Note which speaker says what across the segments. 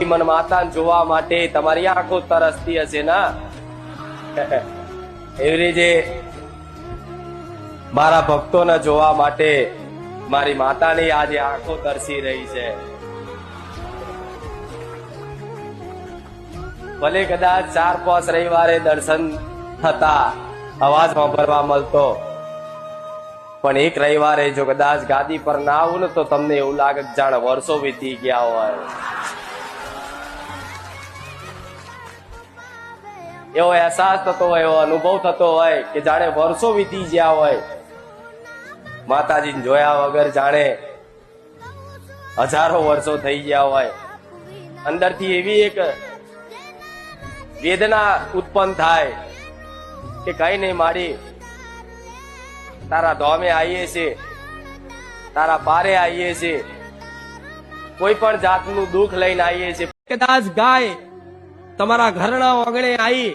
Speaker 1: મન માતા જોવા માટે તમારી આંખો તરસતી હશે ના એવી રીતે મારા ભક્તોને જોવા માટે મારી માતાની આજે આંખો તરસી રહી છે. ભલે કદાચ 4-5 રવિવારે દર્શન થતા, અવાજ સાંભળવા મળતો, પણ એક રવિવારે જો કદાચ ગાદી પર ના આવું ને તો તમને એવું લાગે કે જાણે વર્ષો વીતી ગયા હોય. એવો અહેસાસ થતો હોય, એવો અનુભવ થતો હોય કે જાણે વર્ષો વીતી ગયા હોય. માતાજીને જોયા વગર જાણે હજારો વર્ષો થઈ ગયા હોય. અંદરથી એવી એક વેદના ઉત્પન્ન થાય કે કઈ નહીં મારી, તારા ધોમે આવીએ છે, તારા પારે આવીએ છે, કોઈ પણ જાતનું દુઃખ લઈને આવીએ છે. કદાચ ગાય તમારા ઘરના આંગણે આવી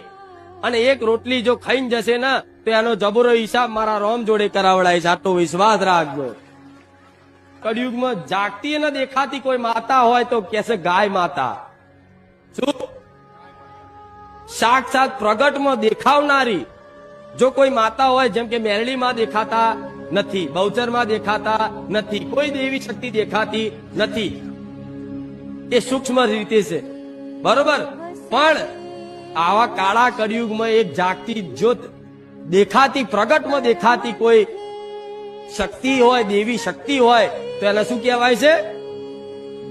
Speaker 1: અને એક રોટલી જો ખાઈને જશે ને તો એનો જબરો હિસાબ મારા રોમ જોડે કરાવડાય છે. આટલો વિશ્વાસ રાખજો. કળિયુગમાં જાગતી ન દેખાતી કોઈ માતા હોય તો કેસે ગાય માતા. શું સાક્ષાત પ્રગટમાં દેખાવનારી જો કોઈ માતા હોય, જેમ કે મેરડીમાં દેખાતા નથી, બહુચરમાં દેખાતા નથી, કોઈ દેવી શક્તિ દેખાતી નથી, એ સૂક્ષ્મ રીતે છે, બરોબર. પણ આવા કાળા કળિયુગમાં એક જાગતી જ્યોત દેખાતી, પ્રગટમાં દેખાતી કોઈ શક્તિ હોય, દેવી શક્તિ હોય તો એને શું કહેવાય છે?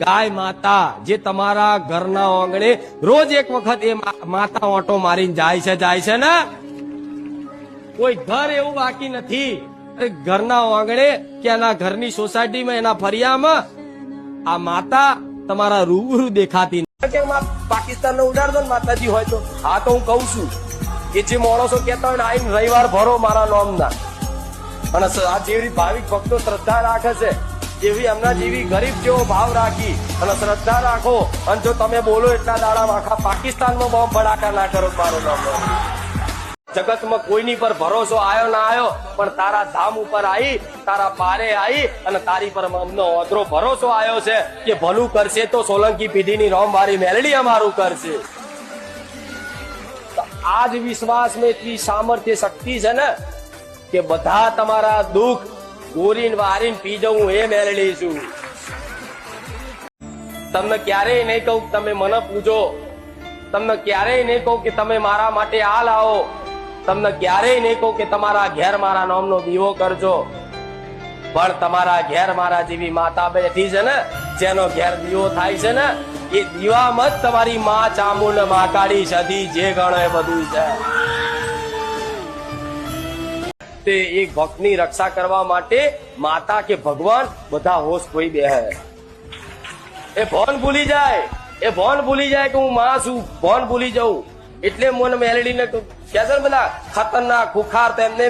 Speaker 1: ગાય માતા. જે તમારા ઘરના આંગણે રોજ એક વખત એ માતા ઓટો મારીને જાય છે ને. કોઈ ઘર એવું બાકી નથી ઘરના આંગણે કે એના ઘરની સોસાયટીમાં, એના ફરિયામાં આ માતા તમારા રૂબરૂ દેખાતી. પાકિસ્તાન નો ઉડાડતો ને માતાજી હોય તો. હા, તો હું કઉ છું કે જે માણસો કેતા હોય ને આઈને રવિવાર ભરો મારા નામના, અને આ જેવી ભાવિક ભક્તો શ્રદ્ધા રાખે છે, જેવી એમના જેવી ગરીબ જેવો ભાવ રાખી અને શ્રદ્ધા રાખો, અને જો તમે બોલો એટલા દાડા આખા પાકિસ્તાનમાં બોમ્બ ભડાકા ના કરો મારો નામ. જગતમાં કોઈની પર ભરોસો આયો ના આયો, પણ તારા ધામ ઉપર આવી, તારા પારે આવી અને તારી પર અમનો અધરો ભરોસો આવ્યો છે કે ભલું કરશે તો સોલંકી પેઢીની રોમવારી મેલડી અમારું કરશે. આ જ વિશ્વાસમાં એટલી સામર્થ્ય શક્તિ છે ને કે બધા તમારા દુઃખ ગોરીને વારીને પી જવું એ મેલડી છું. તમને ક્યારેય નહીં કહું તમે મને પૂજો, તમને ક્યારેય નહીં કહું કે તમે મારા માટે આ લાવો, તમને ક્યારેય નહીં કહું કે તમારા ઘેર મારા નામનો દીવો કરજો, પણ તમારા ઘેર મારા જેવી માતા બેઠી છે ને, જેનો ઘેર દીવો થાય છે ને, એ દીવામાં જ તમારી માં ચામુંડ, માં કાળી, સધી જે ગણો એ બધું છે. તે એક ભક્તની રક્ષા કરવા માટે માતા કે ભગવાન બધા હોશ ખોઈ બેહે. એ ભોન ભૂલી જાય, એ ભોન ભૂલી જાય કે હું માં છું, ભોન ભૂલી જાઉં. એટલે મને મેલડીને કે બધા ખતરનાક ખુખાર તેમને